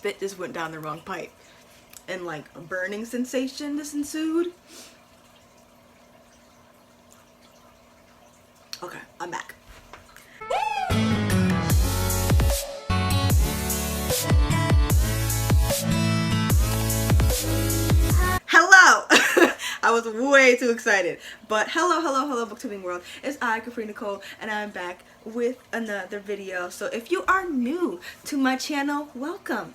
spit just went down the wrong pipe. And like a burning sensation just ensued. Okay, I'm back. Hello! I was way too excited. But hello booktubing world. It's I, Capri Nicole, and I'm back with another video. So if you are new to my channel, welcome.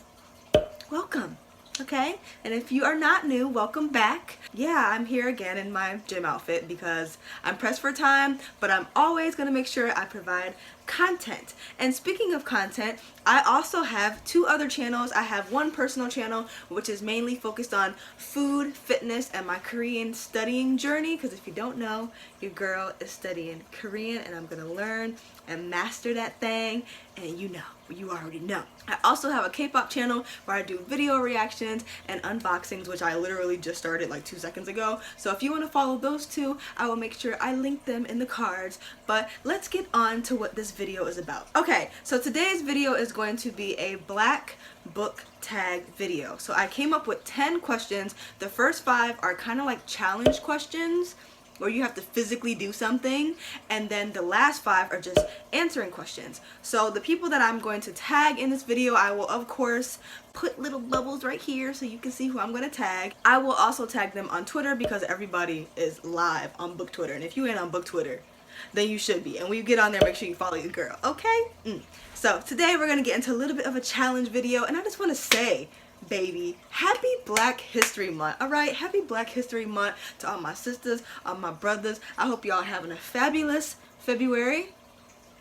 Welcome. Okay? And if you are not new, welcome back. Yeah, I'm here again in my gym outfit because I'm pressed for time, but I'm always going to make sure I provide content. And speaking of content, I also have two other channels. I have one personal channel which is mainly focused on food, fitness, and my Korean studying journey, because if you don't know, your girl is studying Korean and I'm gonna learn and master that thing, and you already know. I also have a K-pop channel where I do video reactions and unboxings, which I literally just started like 2 seconds ago. So if you want to follow those two, I will make sure I link them in the cards. But let's get on to what this video is about. Okay, so today's video is going to be a black book tag video. So I came up with 10 questions. The first 5 are kind of like challenge questions where you have to physically do something, and then the last 5 are just answering questions. So the people that I'm going to tag in this video, I will of course put little bubbles right here so you can see who I'm going to tag. I will also tag them on Twitter because everybody is live on Book Twitter, and if you ain't on Book Twitter, then you should be. And when you get on there, make sure you follow your girl, okay? So today we're going to get into a little bit of a challenge video, and I just want to say, baby, happy Black History Month. All right, happy Black History Month to all my sisters, all my brothers. I hope y'all having a fabulous February.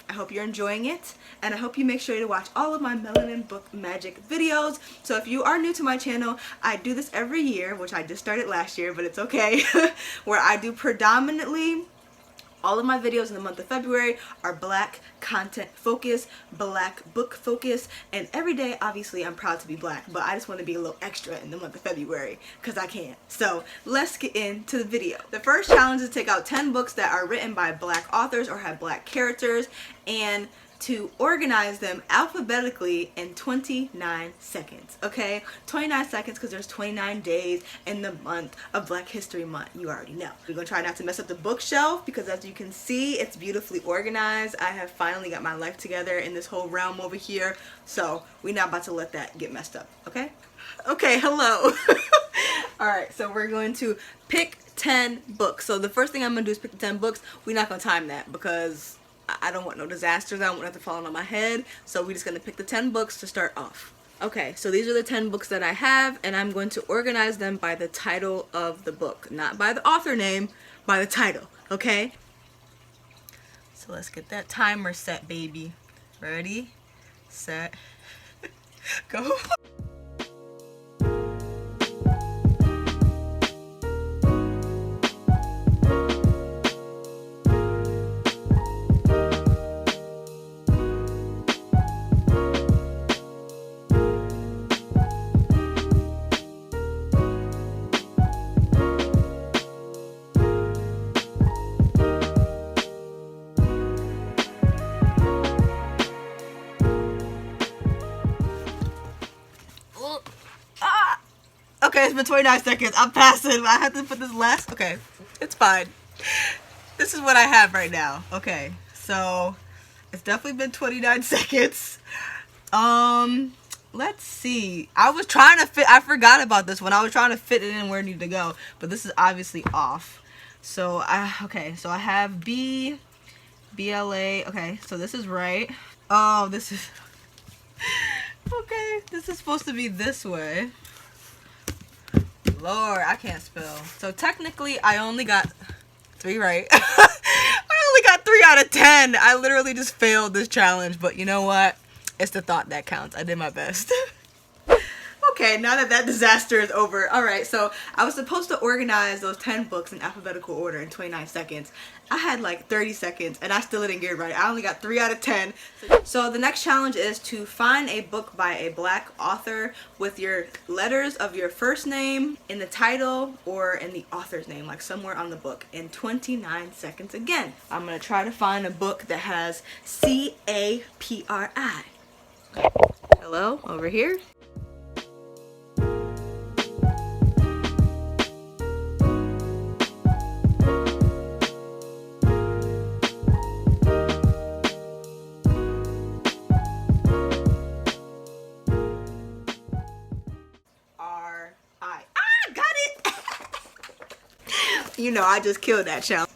I hope you're enjoying it, and I hope you make sure to watch all of my Melanin Book Magic videos. So if you are new to my channel, I do this every year, which I just started last year, but it's okay, where I do predominantly all of my videos in the month of February are black content focused, black book focused, and every day obviously I'm proud to be black, but I just want to be a little extra in the month of February because I can. So let's get into the video. The first challenge is to take out 10 books that are written by black authors or have black characters and to organize them alphabetically in 29 seconds, okay? 29 seconds because there's 29 days in the month of Black History Month. You already know. We're gonna try not to mess up the bookshelf because as you can see, it's beautifully organized. I have finally got my life together in this whole realm over here, so we're not about to let that get messed up, okay? Okay, hello. Alright, so we're going to pick 10 books. So the first thing I'm gonna do is pick the 10 books. We're not gonna time that because I don't want no disasters. I don't want nothing falling on my head. So we're just going to pick the 10 books to start off. Okay, so these are the 10 books that I have, and I'm going to organize them by the title of the book. Not by the author name, by the title, okay? So let's get that timer set, baby. Ready, set, go. Okay, it's been 29 seconds. I'm passing. I have to put this last. Okay, it's fine. This is what I have right now. Okay, so it's definitely been 29 seconds. Let's see. I was trying to fit. I forgot about this one. I was trying to fit it in where it needed to go, but this is obviously off. So okay. So I have B, BLA. Okay, so this is right. Oh, this is okay. This is supposed to be this way. Lord, I can't spell. So technically, I only got 3 right. I only got 3 out of 10. I literally just failed this challenge, but you know what? It's the thought that counts. I did my best. Okay, now that disaster is over. Alright, so I was supposed to organize those 10 books in alphabetical order in 29 seconds. I had like 30 seconds and I still didn't get it right. I only got 3 out of 10. So the next challenge is to find a book by a black author with your letters of your first name in the title or in the author's name, like somewhere on the book, in 29 seconds again. I'm going to try to find a book that has C-A-P-R-I. Hello, over here. you know I just killed that challenge.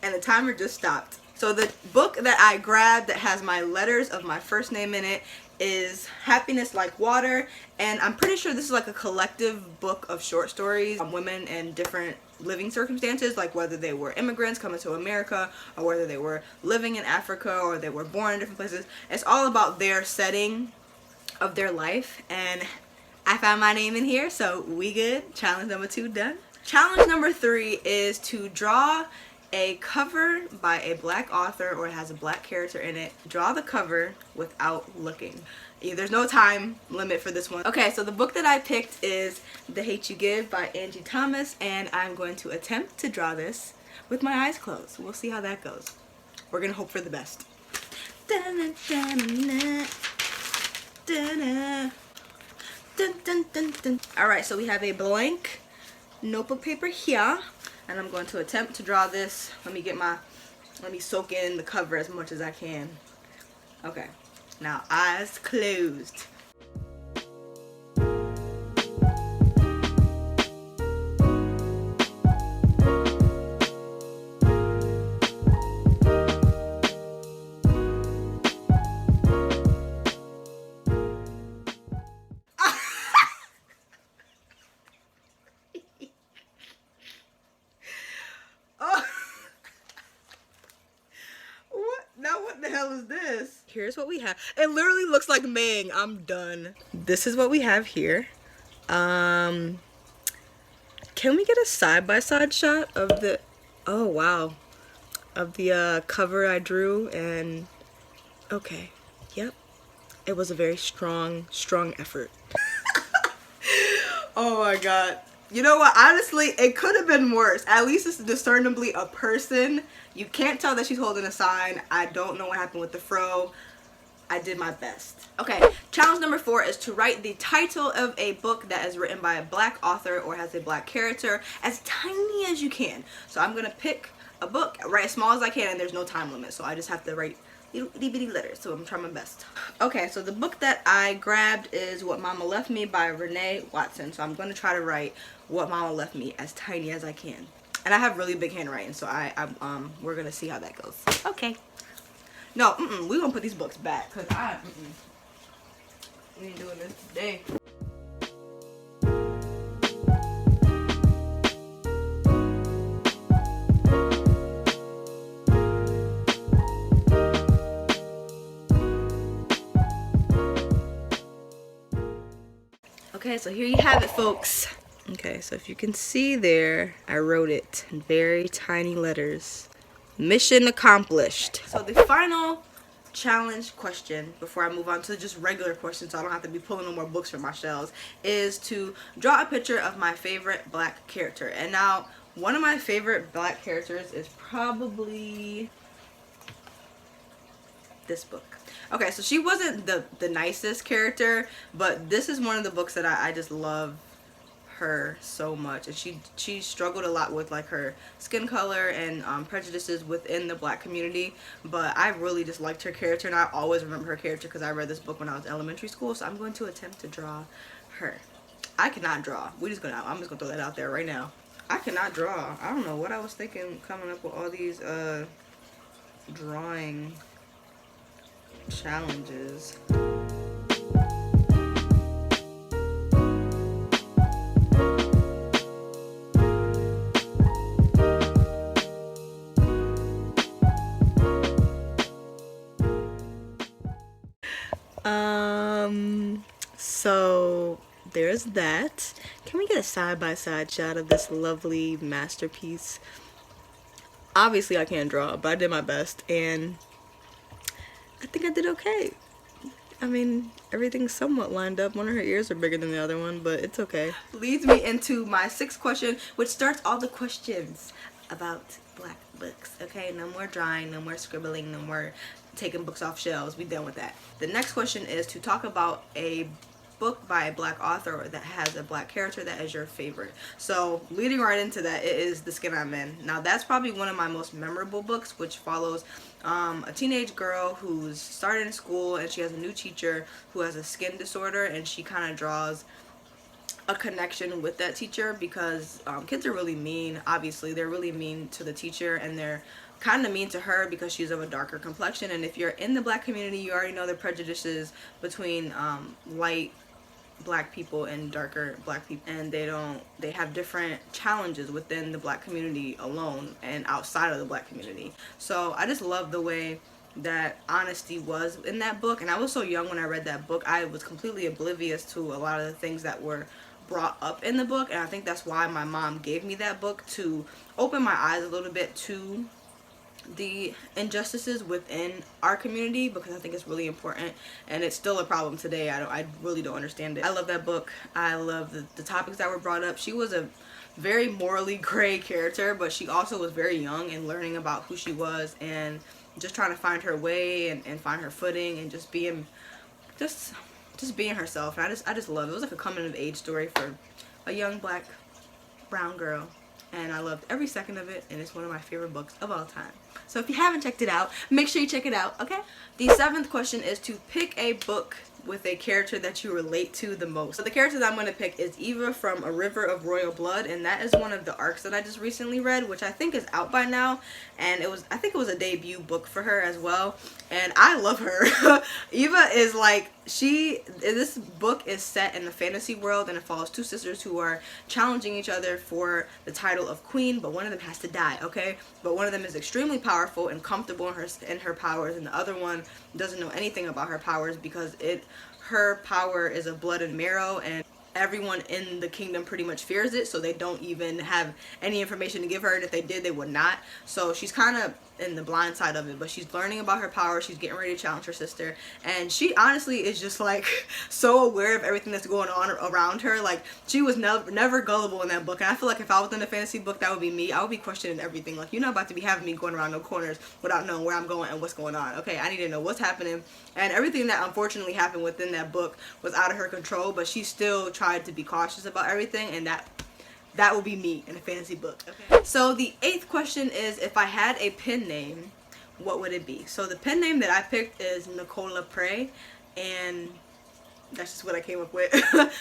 And the timer just stopped. So the book that I grabbed that has my letters of my first name in it is Happiness Like Water, and I'm pretty sure this is like a collective book of short stories on women in different living circumstances, like whether they were immigrants coming to America or whether they were living in Africa or they were born in different places. It's all about their setting of their life, and I found my name in here, so we good. Challenge number 2 done. Challenge number 3 is to draw a cover by a black author or it has a black character in it. Draw the cover without looking. There's no time limit for this one. Okay, so the book that I picked is The Hate You Give by Angie Thomas, and I'm going to attempt to draw this with my eyes closed. We'll see how that goes. We're gonna hope for the best. Alright, so we have a blank notebook paper here, and I'm going to attempt to draw this. Let me soak in the cover as much as I can. Okay, now eyes closed. What the hell is this? Here's what we have. It literally looks like Mang. I'm done. This is what we have here. Can we get a side-by-side shot of the, oh wow, of the cover I drew? And okay, yep, it was a very strong effort. Oh my god. You know what? Honestly, it could have been worse. At least it's discernibly a person. You can't tell that she's holding a sign. I don't know what happened with the fro. I did my best. Okay, challenge number 4 is to write the title of a book that is written by a black author or has a black character as tiny as you can. So I'm gonna pick a book, write as small as I can, and there's no time limit. So I just have to write little itty bitty letters. So I'm trying my best. Okay, so the book that I grabbed is What Mama Left Me by Renee Watson. So I'm gonna try to write What Mama Left Me as tiny as I can. And I have really big handwriting, so we're gonna see how that goes. Okay. No, we're gonna put these books back, cause we ain't doing this today. Okay, so here you have it, folks. Okay, so if you can see there, I wrote it in very tiny letters. Mission accomplished. So the final challenge question before I move on to just regular questions so I don't have to be pulling no more books from my shelves is to draw a picture of my favorite black character. And now one of my favorite black characters is probably this book. Okay, so she wasn't the nicest character, but this is one of the books that I just love her so much. And she struggled a lot with like her skin color and prejudices within the black community, but I really just liked her character, and I always remember her character because I read this book when I was in elementary school. So I'm going to attempt to draw her. I cannot draw. I'm just gonna throw that out there right now. I cannot draw. I don't know what I was thinking coming up with all these drawing challenges. So there's that. Can we get a side-by-side shot of this lovely masterpiece? Obviously I can't draw, but I did my best, and I think I did okay. I mean, everything's somewhat lined up. One of her ears are bigger than the other one, but it's okay. Leads me into my 6th question, which starts all the questions about black books. Okay, no more drawing, no more scribbling, no more taking books off shelves. We done with that. The next question is to talk about a book by a black author that has a black character that is your favorite. So leading right into that, it is The Skin I'm In. Now that's probably one of my most memorable books, which follows a teenage girl who's started in school, and she has a new teacher who has a skin disorder, and she kind of draws a connection with that teacher, because kids are really mean. Obviously they're really mean to the teacher, and they're kind of mean to her because she's of a darker complexion. And if you're in the black community, you already know the prejudices between light black people and darker black people, and they have different challenges within the black community alone and outside of the black community. So I just love the way that honesty was in that book. And I was so young when I read that book, I was completely oblivious to a lot of the things that were brought up in the book, and I think that's why my mom gave me that book, to open my eyes a little bit to the injustices within our community, because I think it's really important, and it's still a problem today. I really don't understand it. I love that book. I love the topics that were brought up. She was a very morally gray character, but she also was very young and learning about who she was and just trying to find her way and find her footing, and just being being herself. And I just love it. It was like a coming of age story for a young black brown girl, and I loved every second of it, and it's one of my favorite books of all time. So if you haven't checked it out, make sure you check it out, okay? The 7th question is to pick a book with a character that you relate to the most. So the character that I'm going to pick is Eva from A River of Royal Blood, and that is one of the arcs that I just recently read, which I think is out by now, and I think it was a debut book for her as well, and I love her. Eva is like, this book is set in the fantasy world, and it follows two sisters who are challenging each other for the title of queen, but one of them has to die, okay? But one of them is extremely powerful and comfortable in her powers, and the other one doesn't know anything about her powers, because her power is of blood and marrow, and everyone in the kingdom pretty much fears it, so they don't even have any information to give her, and if they did, they would not. So she's kind of in the blind side of it, but she's learning about her power. She's getting ready to challenge her sister, and she honestly is just like so aware of everything that's going on around her. Like, she was never gullible in that book, and I feel like if I was in a fantasy book, that would be me. I would be questioning everything. Like, you're not about to be having me going around no corners without knowing where I'm going and what's going on. Okay, I need to know what's happening, and everything that unfortunately happened within that book was out of her control, but she still tried to be cautious about everything, and that would be me in a fantasy book. Okay. So the 8th question is, if I had a pen name, what would it be? So the pen name that I picked is Nicola Prey, and that's just what I came up with.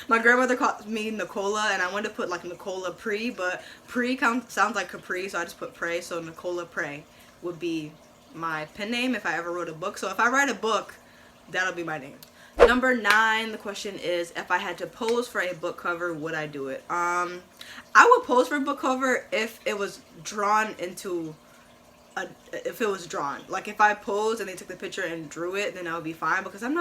My grandmother called me Nicola, and I wanted to put like Nicola Prey, but Prey sounds like Capri, so I just put Prey. So Nicola Prey would be my pen name if I ever wrote a book. So if I write a book, that'll be my name. Number 9, the question is, if I had to pose for a book cover, would I do it? I would pose for a book cover if it was drawn into if it was drawn. Like, if I posed and they took the picture and drew it, then I would be fine, because I'm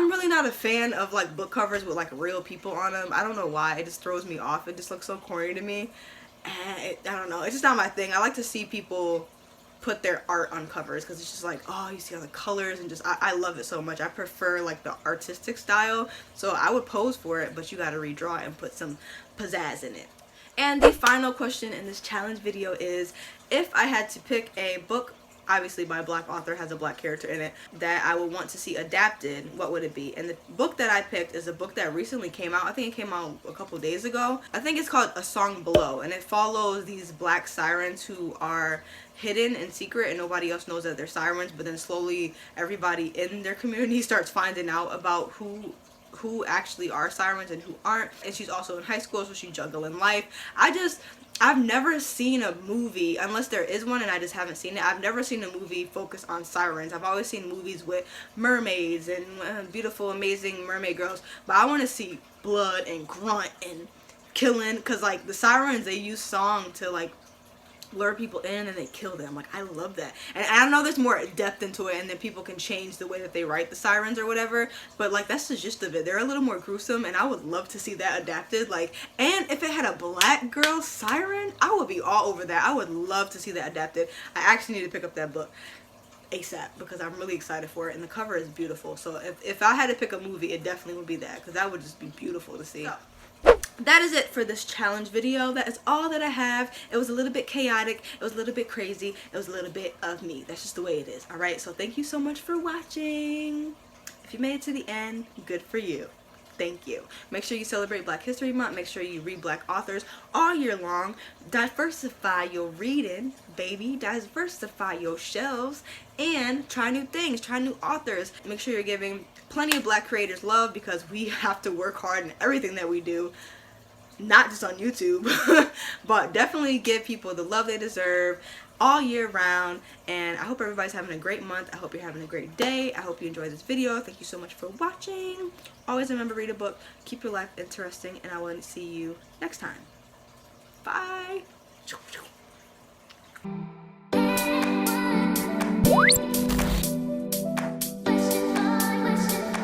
really not a fan of like book covers with like real people on them. I don't know why, it just throws me off. It just looks so corny to me, and I don't know, it's just not my thing. I like to see people put their art on covers, because it's just like, oh, you see all the colors, and just I love it so much. I prefer like the artistic style, so I would pose for it, but you gotta redraw it and put some pizzazz in it. And the final question in this challenge video is, if I had to pick a book, obviously by a black author, has a black character in it, that I would want to see adapted, what would it be? And the book that I picked is a book that recently came out. I think it came out a couple days ago. I think it's called A Song Below, and it follows these black sirens who are hidden in secret, and nobody else knows that they're sirens, but then slowly everybody in their community starts finding out about who actually are sirens and who aren't. And she's also in high school, so she's juggling life. I've never seen a movie, unless there is one and I just haven't seen it. I've never seen a movie focused on sirens. I've always seen movies with mermaids and beautiful, amazing mermaid girls, but I want to see blood and grunt and killing, because like the sirens, they use song to like lure people in and they kill them. Like, I love that. And I know there's more depth into it, and then people can change the way that they write the sirens or whatever, but like, that's the gist of it. They're a little more gruesome, and I would love to see that adapted. Like, and if it had a black girl siren, I would be all over that. I would love to see that adapted. I actually need to pick up that book ASAP, because I'm really excited for it, and the cover is beautiful. So if I had to pick a movie, it definitely would be that, because that would just be beautiful to see. So that is it for this challenge video. That is all that I have. It was a little bit chaotic, it was a little bit crazy, it was a little bit of me. That's just the way it is. Alright, so thank you so much for watching. If you made it to the end, good for you. thank you. Make sure you celebrate Black History Month. Make sure you read Black authors all year long. Diversify your reading, baby. Diversify your shelves. And try new things. Try new authors. Make sure you're giving plenty of Black creators love, because we have to work hard in everything that we do. Not just on YouTube, but definitely give people the love they deserve all year round. And I hope everybody's having a great month. I hope you're having a great day. I hope you enjoyed this video. Thank you so much for watching. Always remember, read a book, keep your life interesting, and I will see you next time. Bye.